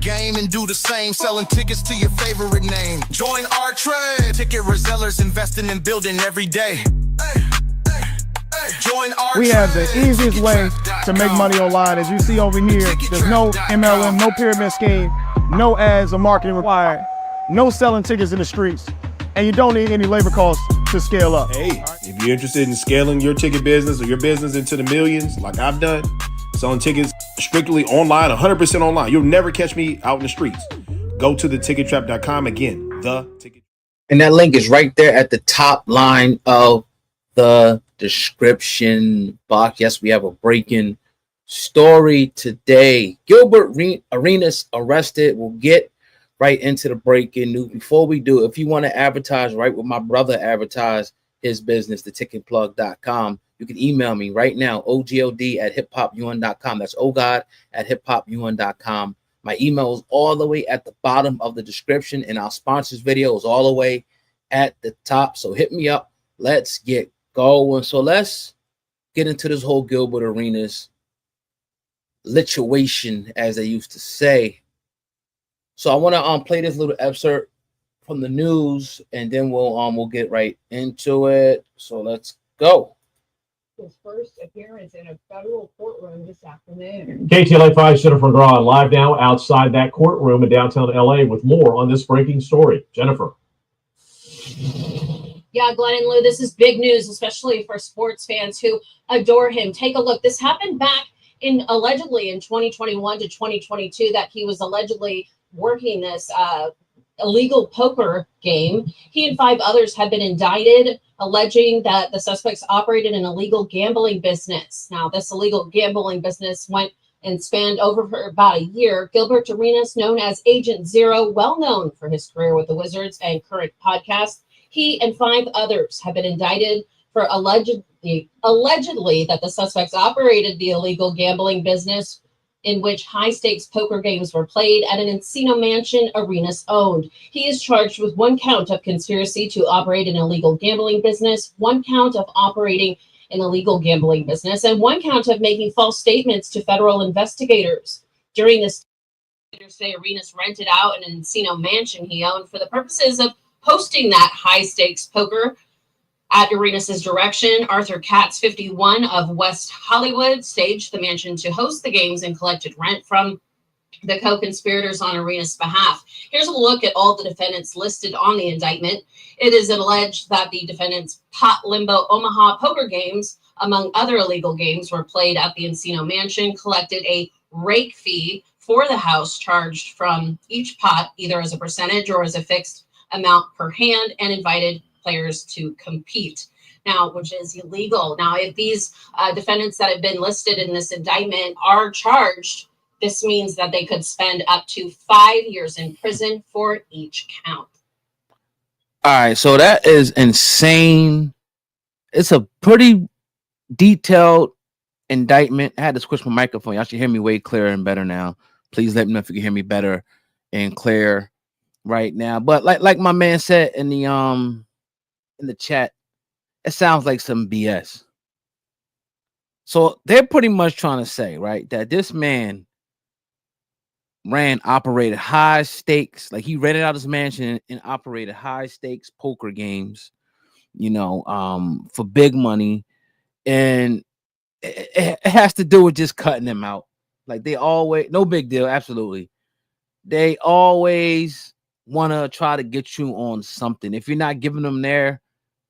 game and do the same, selling tickets to your favorite name. Join our trade. Ticket resellers investing in building every day. Join our We have the easiest way to make money online. As you see over here, there's no MLM, no pyramid scheme, no ads or marketing required, no selling tickets in the streets, and you don't need any labor costs to scale up. Hey, if you're interested in scaling your ticket business or your business into the millions, like I've done, selling tickets strictly online, 100% online, you'll never catch me out in the streets. Go to thetickettrap.com. Again, the ticket. And that link is right there at the top line of the description box. Yes, we have a breaking story today. Gilbert Arenas arrested. We'll get right into the breaking news. Before we do, if you want to advertise right with my brother, advertise his business, theticketplug.com, you can email me right now, ogod@hiphopun.com. That's ogod@hiphopun.com. My email is all the way at the bottom of the description, and our sponsors video is all the way at the top. So hit me up. Let's get going. So let's get into this whole Gilbert Arenas lituation, as they used to say. So I want to play this little excerpt from the news, and then we'll get right into it. So let's go. His first appearance in a federal courtroom this afternoon. KTLA 5 Jennifer McGraw live now outside that courtroom in downtown LA with more on this breaking story. Jennifer. Yeah, Glenn and Lou, this is big news, especially for sports fans who adore him. Take a look. This happened back allegedly in 2021 to 2022, that he was allegedly working this illegal poker game. He and 5 others have been indicted, alleging that the suspects operated an illegal gambling business. Now, this illegal gambling business went and spanned over for about a year. Gilbert Arenas, known as Agent Zero, well known for his career with the Wizards and current podcast, he and 5 others have been indicted for allegedly that the suspects operated the illegal gambling business in which high-stakes poker games were played at an Encino mansion Arenas owned. He is charged with 1 count of conspiracy to operate an illegal gambling business, 1 count of operating an illegal gambling business, and 1 count of making false statements to federal investigators. During this, Arenas rented out an Encino mansion he owned for the purposes of hosting that high-stakes poker. At Arenas' direction, Arthur Katz, 51, of West Hollywood, staged the mansion to host the games and collected rent from the co-conspirators on Arenas' behalf. Here's a look at all the defendants listed on the indictment. It is alleged that the defendants' Pot Limbo Omaha poker games, among other illegal games, were played at the Encino mansion, collected a rake fee for the house charged from each pot, either as a percentage or as a fixed amount per hand, and invited players to compete, now, which is illegal. Now, if these defendants that have been listed in this indictment are charged, this means that they could spend up to 5 years in prison for each count. All right, so that is insane. It's a pretty detailed indictment. I had to switch my microphone. Y'all should hear me way clearer and better now. Please let me know if you can hear me better and clear right now. But like my man said in the chat, it sounds like some BS. So they're pretty much trying to say, right, that this man operated high stakes, like he rented out his mansion and operated high stakes poker games, for big money. And it has to do with just cutting them out. Like they always, no big deal, absolutely. They always want to try to get you on something. If you're not giving them their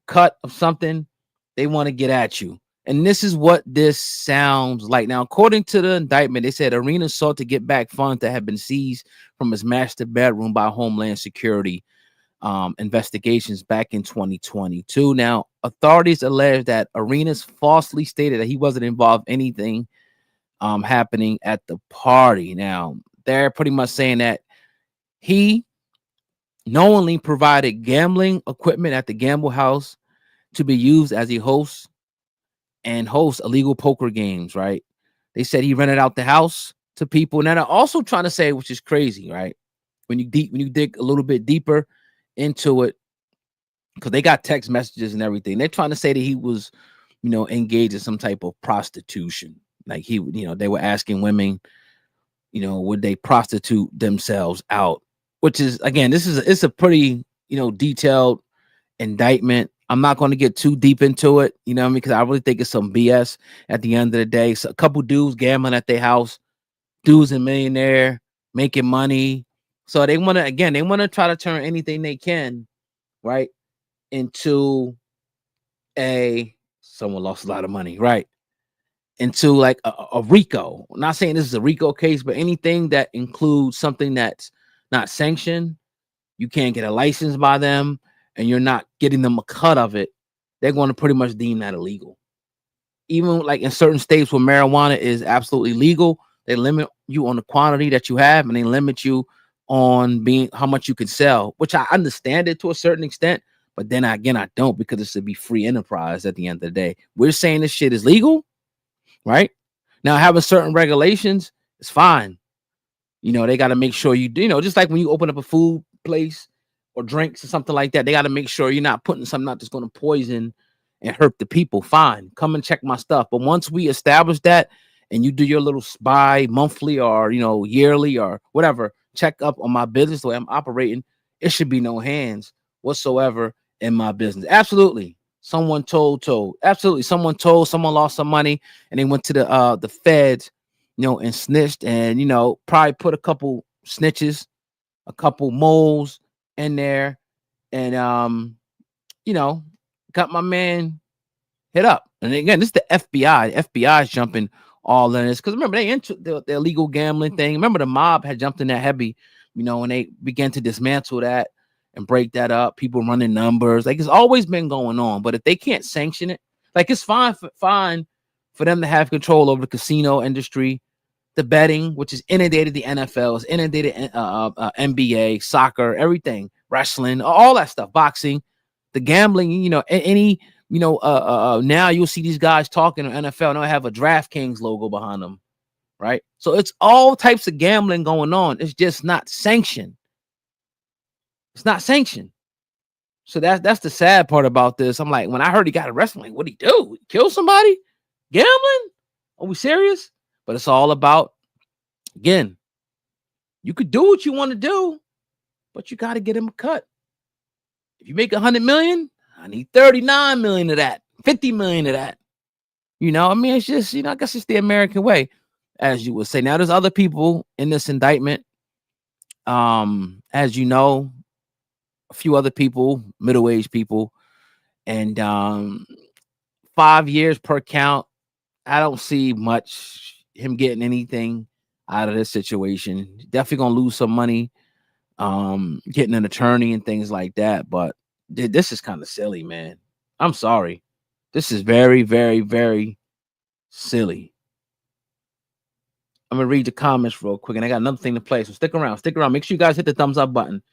cut of something, they want to get at you. And this is what this sounds like. Now, according to the indictment, they said Arenas sought to get back funds that had been seized from his master bedroom by Homeland Security investigations back in 2022. Now, authorities allege that Arenas falsely stated that he wasn't involved in anything happening at the party. Now, they're pretty much saying that he knowingly provided gambling equipment at the gamble house to be used as a host and host illegal poker games, right? They said he rented out the house to people. And then they're also trying to say, which is crazy, right? When you dig a little bit deeper into it, because they got text messages and everything, they're trying to say that he was, engaged in some type of prostitution. Like they were asking women You know, would they prostitute themselves out? Which is, again, it's a pretty, you know, detailed indictment. I'm not going to get too deep into it, you know, because I really think it's some BS at the end of the day. So a couple dudes gambling at their house, dudes a millionaire making money. So they want to, again, they want to try to turn anything they can, right, into someone lost a lot of money, right, into like a RICO. I'm not saying this is a RICO case, but anything that includes something that's not sanctioned, you can't get a license by them, and you're not getting them a cut of it, they're going to pretty much deem that illegal. Even like in certain states where marijuana is absolutely legal, they limit you on the quantity that you have, and they limit you on being how much you can sell, which I understand it to a certain extent. But then again, I don't, because it should be free enterprise at the end of the day. We're saying this shit is legal, right? Now, having certain regulations is fine. You know, they got to make sure you do, you know, just like when you open up a food place or drinks or something like that, they got to make sure you're not putting something out that's going to poison and hurt the people. Fine, come and check my stuff. But once we establish that, and you do your little monthly or, you know, yearly or whatever check up on my business, the way I'm operating, it should be no hands whatsoever in my business. Absolutely. Someone told. Absolutely. Someone lost some money, and they went to the feds, you know, and snitched, and, you know, probably put a couple snitches, a couple moles in there, and you know, got my man hit up. And again, this is the FBI. The FBI is jumping all in this, because remember, they into the illegal gambling thing. Remember, the mob had jumped in that heavy, you know, and they began to dismantle that and break that up. People running numbers, like, it's always been going on. But if they can't sanction it, like, it's fine for them to have control over the casino industry, the betting, which has inundated the NFL, has inundated NBA, soccer, everything, wrestling, all that stuff, boxing, the gambling, you know, any, you know, now you'll see these guys talking on NFL, and they'll have a DraftKings logo behind them, right? So it's all types of gambling going on. It's just not sanctioned. It's not sanctioned. So that's the sad part about this. I'm like, when I heard he got arrested, I'm like, what'd he do? Kill somebody? Gambling? Are we serious? But it's all about, again, you could do what you want to do, but you got to get him a cut. If you make 100 million, I need 39 million of that, 50 million of that. You know, I mean, it's just, you know, I guess it's the American way, as you would say. Now, there's other people in this indictment. As you know, a few other people, middle-aged people, and 5 years per count. I don't see much him getting anything out of this situation. Definitely gonna lose some money, getting an attorney and things like that. But this is kind of silly, man. I'm sorry. This is very, very, very silly. I'm gonna read the comments real quick, and I got another thing to play. So stick around. Make sure you guys hit the thumbs up button.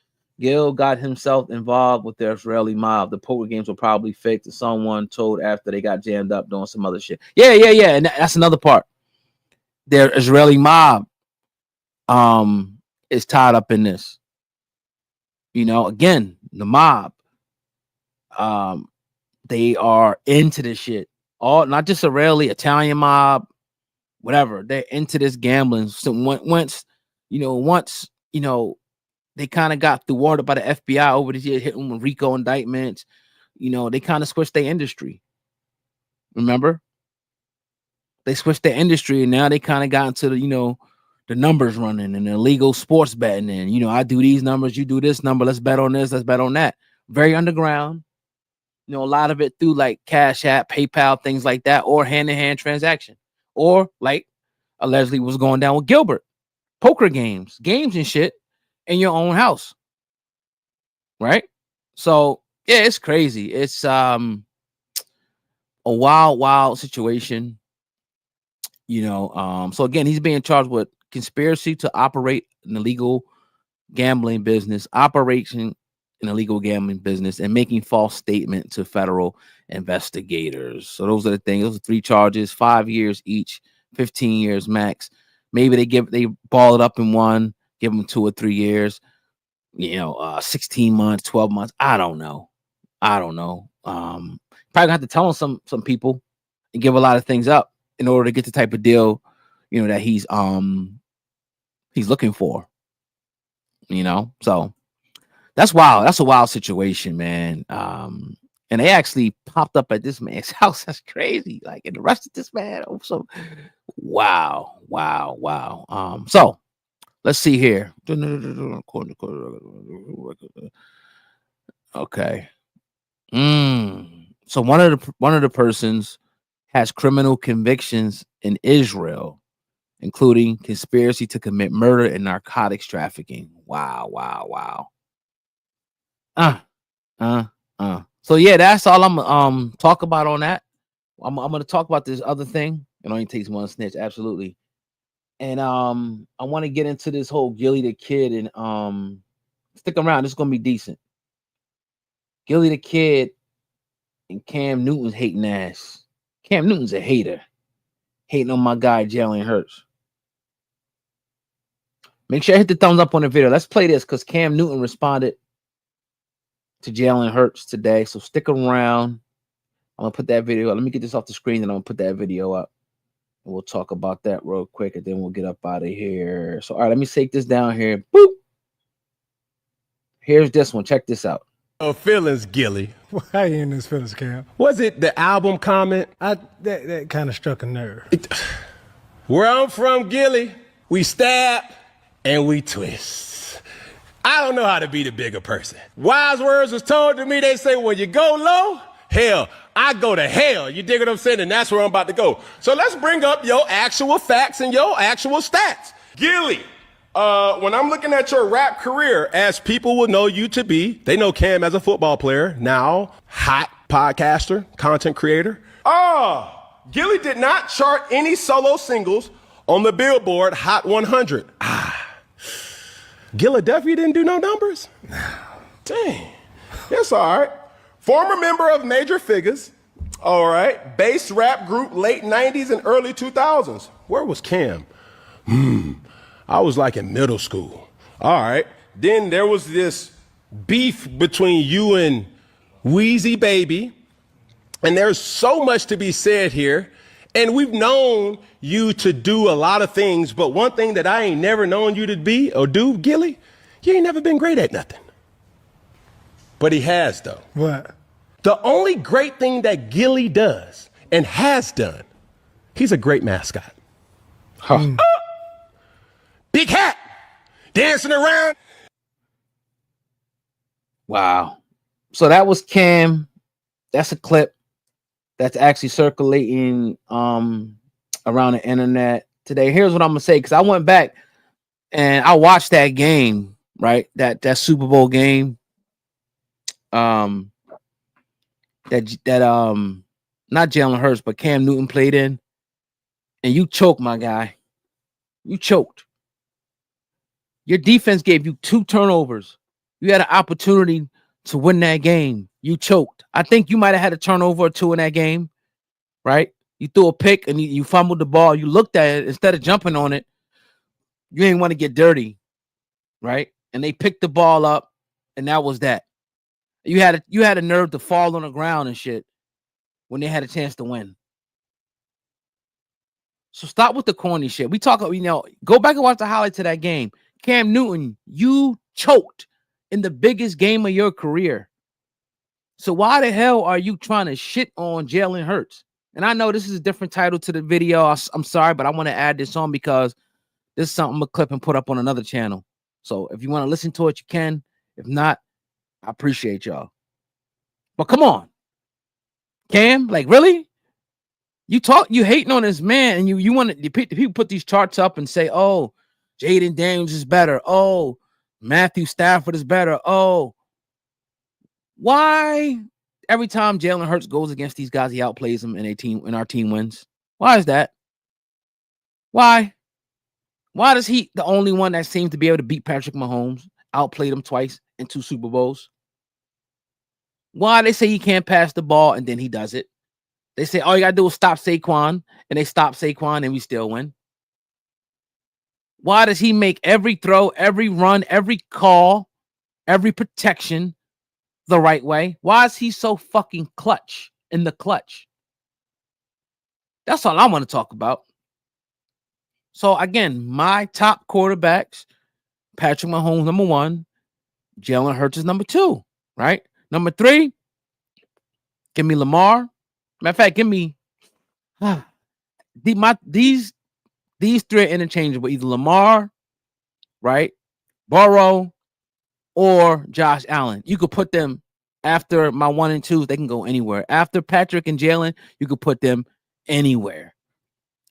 Gil got himself involved with the Israeli mob. The poker games were probably fake, to someone told after they got jammed up doing some other shit. Yeah. And that's another part. Their Israeli mob is tied up in this. You know, again, the mob. They are into this shit. All, not just Israeli, Italian mob, whatever. They're into this gambling. So once they kind of got thwarted by the FBI over the years, hitting with RICO indictments, you know, they kind of switched their industry. Remember? They switched their industry, and now they kind of got into the, you know, the numbers running and the illegal sports betting. And, you know, I do these numbers, you do this number, let's bet on this, let's bet on that. Very underground. You know, a lot of it through like Cash App, PayPal, things like that, or hand-to-hand transaction. Or like allegedly was going down with Gilbert. Poker games and shit in your own house. Right? So, yeah, it's crazy. It's a wild situation. You know, so again, he's being charged with conspiracy to operate an illegal gambling business, operation an illegal gambling business, and making false statement to federal investigators. So those are the things. Those are 3 charges, 5 years each, 15 years max. Maybe they ball it up in one, give them 2 or 3 years. You know, 16 months, 12 months. I don't know. Probably gonna have to tell some people and give a lot of things up in order to get the type of deal, you know, that he's he's looking for. So that's wild. That's a wild situation, man. And they actually popped up at this man's house. That's crazy. Like, and arrested this man. So wow. So let's see here. Okay. So one of the persons has criminal convictions in Israel, including conspiracy to commit murder and narcotics trafficking. Wow. So yeah, that's all I'm talk about on that. I'm gonna talk about this other thing. It only takes one snitch, absolutely. And I want to get into this whole Gillie the Kid, and stick around. This is gonna be decent. Gillie the Kid and Cam Newton's hating ass. Cam Newton's a hater, hating on my guy Jalen Hurts. Make sure I hit the thumbs up on the video. Let's play this because Cam Newton responded to Jalen Hurts today. So stick around. I'm gonna put that video up. Let me get this off the screen, and I'm gonna put that video up. And we'll talk about that real quick, and then we'll get up out of here. So all right, let me take this down here. Boop. Here's this one. Check this out. Oh, feelings, Gillie. Why you in this feelings, Cam? Was it the album comment? That kind of struck a nerve. Where I'm from, Gillie, we stab and we twist. I don't know how to be the bigger person. Wise words was told to me. They say, when you go low, hell, I go to hell. You dig what I'm saying? And that's where I'm about to go. So let's bring up your actual facts and your actual stats. Gillie, when I'm looking at your rap career, as people will know you to be, they know Cam as a football player, now hot podcaster, content creator. Gillie did not chart any solo singles on the Billboard Hot 100. Gillie Duffy didn't do no numbers? Dang. That's all right. Former member of Major Figures. All right. Bass rap group late 90s and early 2000s. Where was Cam? I was like in middle school. All right. Then there was this beef between you and Wheezy Baby. And there's so much to be said here. And we've known you to do a lot of things, but one thing that I ain't never known you to be or do, Gillie, you ain't never been great at nothing. But he has, though. What? The only great thing that Gillie does and has done, he's a great mascot. Big hat, dancing around. Wow. So that was Cam. That's a clip that's actually circulating around the internet today. Here's what I'm gonna say, because I went back and I watched that game, right? That Super Bowl game. That not Jalen Hurts, but Cam Newton played in. And you choked, my guy. You choked. Your defense gave you 2 turnovers. You had an opportunity to win that game. You choked. I think you might have had a turnover or 2 in that game, right? You threw a pick and you fumbled the ball. You looked at it instead of jumping on it. You didn't want to get dirty, right? And they picked the ball up, and that was that. You had a nerve to fall on the ground and shit when they had a chance to win. So stop with the corny shit. We talk, go back and watch the highlights of that game. Cam Newton, you choked in the biggest game of your career. So why the hell are you trying to shit on Jalen Hurts? And I know this is a different title to the video. I'm sorry, but I want to add this on because this is something I'm going to clip and put up on another channel. So if you want to listen to it, you can. If not, I appreciate y'all. But come on. Cam, like, really? You hating on this man, and you want to people put these charts up and say, oh, Jaden Daniels is better. Oh, Matthew Stafford is better. Oh, why every time Jalen Hurts goes against these guys, he outplays them and our team wins? Why is that? Why? Why does he, the only one that seems to be able to beat Patrick Mahomes, outplayed him twice in 2 Super Bowls? Why they say he can't pass the ball and then he does it? They say all you gotta do is stop Saquon, and they stop Saquon and we still win. Why does he make every throw, every run, every call, every protection the right way? Why is he so fucking clutch in the clutch? That's all I want to talk about. So again, my top quarterbacks, Patrick Mahomes, number 1, Jalen Hurts is number 2, right? Number 3, give me Lamar. Matter of fact, give me these 3 are interchangeable, either Lamar, right? Burrow or Josh Allen. You could put them after my 1 and 2s, they can go anywhere. After Patrick and Jalen, you could put them anywhere.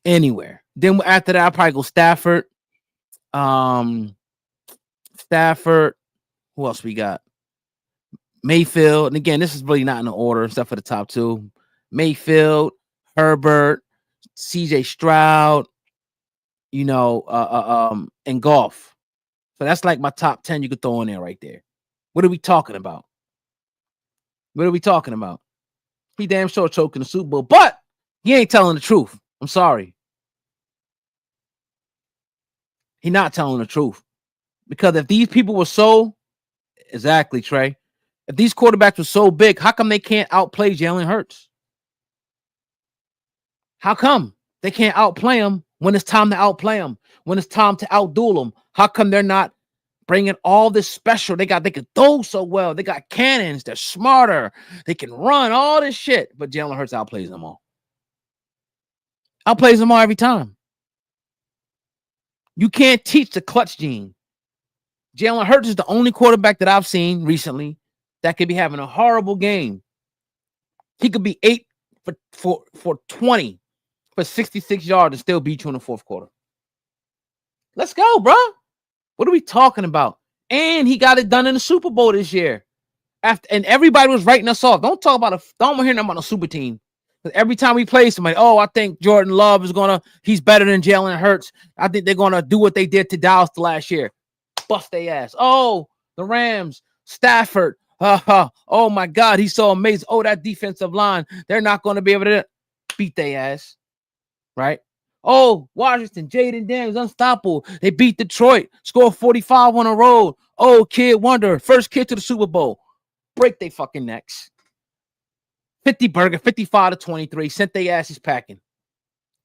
Anywhere. Then after that, I'll probably go Stafford. Stafford. Who else we got? Mayfield. And again, this is really not in the order, except for the top 2. Mayfield, Herbert, CJ Stroud, and Goff. So that's like my top 10 you could throw in there right there. What are we talking about? What are we talking about? He damn sure choking the Super Bowl, but he ain't telling the truth. I'm sorry. He not telling the truth. Because if these people were so, exactly, Trey, if these quarterbacks were so big, how come they can't outplay Jalen Hurts? How come they can't outplay him when it's time to outplay him? When it's time to outduel him? How come they're not bringing all this special? They can throw so well. They got cannons. They're smarter. They can run all this shit. But Jalen Hurts outplays them all. Outplays them all every time. You can't teach the clutch gene. Jalen Hurts is the only quarterback that I've seen recently that could be having a horrible game. He could be 8 for 20 for 66 yards and still beat you in the fourth quarter. Let's go, bro. What are we talking about? And he got it done in the Super Bowl this year. And everybody was writing us off. Don't hear nothing about a super team. Every time we play somebody, I think Jordan Love he's better than Jalen Hurts. I think they're gonna do what they did to Dallas last year. Bust their ass. Oh, the Rams, Stafford. Oh my God, he's so amazing. Oh, that defensive line, they're not gonna be able to beat their ass. Right? Oh, Washington, Jaden Daniels, unstoppable. They beat Detroit, scored 45 on the road. Oh, Kid Wonder, first kid to the Super Bowl. Break their fucking necks. 55-23, sent their asses packing.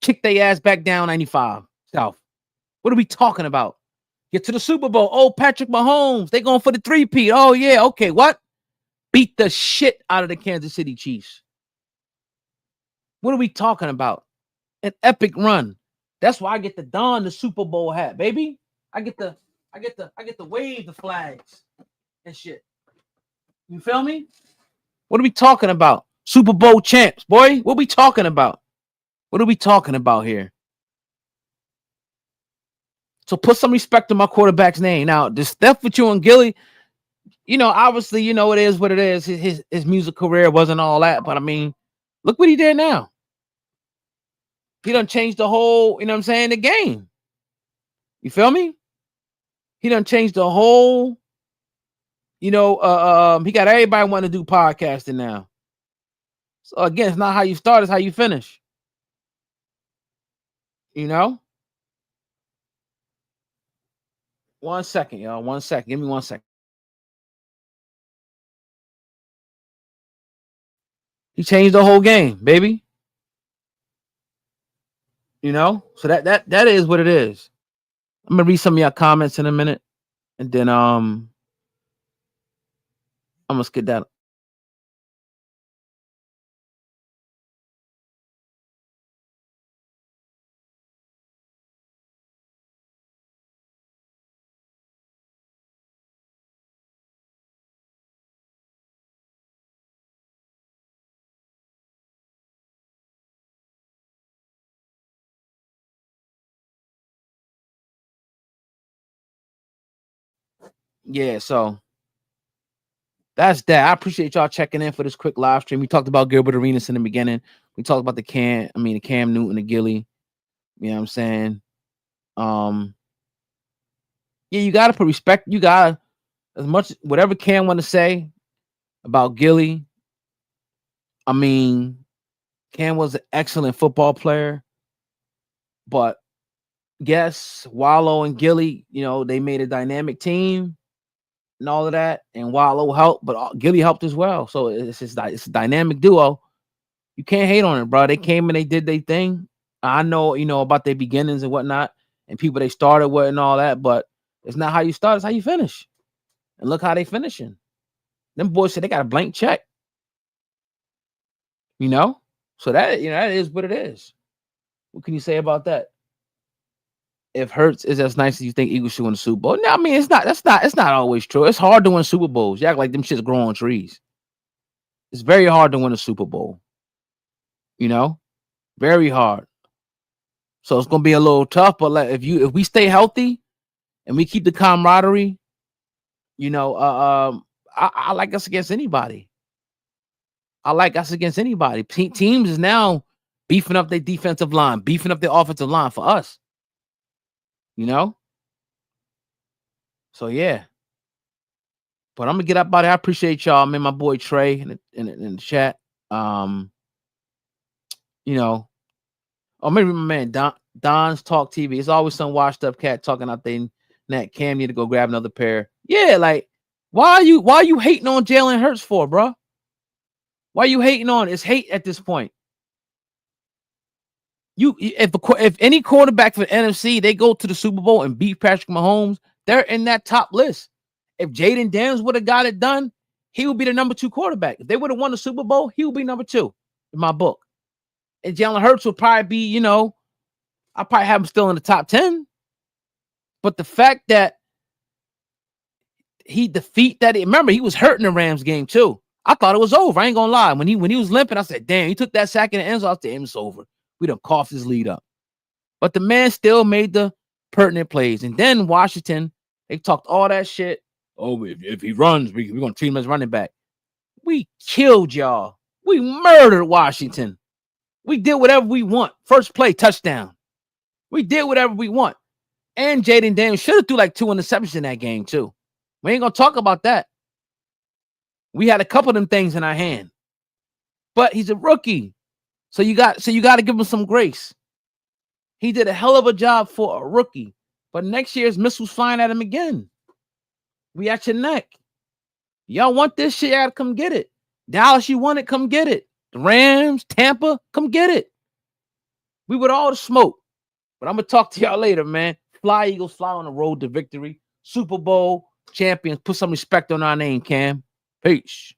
Kick their ass back down 95 South. What are we talking about? Get to the Super Bowl. Oh, Patrick Mahomes, they going for the 3-peat. Oh, yeah, okay, what? Beat the shit out of the Kansas City Chiefs. What are we talking about? An epic run. That's why I get to don the Super Bowl hat, baby. I get to wave the flags and shit. You feel me? What are we talking about? Super Bowl champs, boy. What are we talking about? What are we talking about here? So put some respect on my quarterback's name. Now, the stuff with you and Gillie, obviously, it is what it is. His music career wasn't all that, but I mean, look what he did now. He done changed the whole, the game. You feel me? He done changed the whole, he got everybody wanting to do podcasting now. So again, it's not how you start, it's how you finish. One second, y'all. 1 second. Give me 1 second. He changed the whole game, baby. So that is what it is. I'm gonna read some of your comments in a minute, and then I'm gonna skip that. Yeah, so that's that. I appreciate y'all checking in for this quick live stream. We talked about Gilbert Arenas in the beginning. We talked about the Cam Newton and Gillie. You know what I'm saying? Yeah, you gotta put respect. You gotta, as much whatever Cam want to say about Gillie. I mean, Cam was an excellent football player, but yes, Wallow and Gillie, they made a dynamic team and all of that, and Wallow helped, but Gillie helped as well. So it's a dynamic duo. You can't hate on it, bro. They came and they did their thing. I know, about their beginnings and whatnot. and people they started with and all that, but it's not how you start, it's how you finish. And look how they finishing. Them boys said they got a blank check. You know? So that, you know, that is what it is. What can you say about that? If Hurts is as nice as you think Eagles should win the Super Bowl. No, I mean, it's not always true. It's hard to win Super Bowls. You act like them shits grow on trees. It's very hard to win a Super Bowl. You know? Very hard. So it's gonna be a little tough, but like if we stay healthy and we keep the camaraderie, you know, I like us against anybody. I like us against anybody. Teams is now beefing up their defensive line, beefing up their offensive line for us. You know? So yeah. But I'm gonna get up out of here. I appreciate y'all. Man, my boy Trey in the chat. You know, or maybe my man Don's Talk TV. It's always some washed up cat talking out there. That Cam need to go grab another pair. Yeah, like why are you hating on Jalen Hurts for, bro? Why are you hating on? It's hate at this point. If any quarterback for the NFC, they go to the Super Bowl and beat Patrick Mahomes, they're in that top list. If Jaden Daniels would have got it done, he would be the number 2 quarterback. If they would have won the Super Bowl, he would be number 2 in my book. And Jalen Hurts would probably be, you know, I probably have him still in the top 10. But the fact that remember, he was hurt in the Rams game too. I thought it was over. I ain't gonna lie. When he was limping, I said, damn, he took that sack in the end zone. I said, damn, it's over. We done coughed his lead up. But the man still made the pertinent plays. And then Washington, they talked all that shit. Oh, if he runs, we're going to treat him as running back. We killed y'all. We murdered Washington. We did whatever we want. First play, touchdown. We did whatever we want. And Jaden Daniels should have threw like 2 interceptions in that game too. We ain't going to talk about that. We had a couple of them things in our hand. But he's a rookie. So you got to give him some grace. He did a hell of a job for a rookie. But next year's missiles flying at him again. We at your neck. Y'all want this shit? Y'all gotta come get it. Dallas, you want it? Come get it. The Rams, Tampa, come get it. We with all the smoke. But I'm gonna talk to y'all later, man. Fly Eagles, fly on the road to victory. Super Bowl champions. Put some respect on our name, Cam. Peace.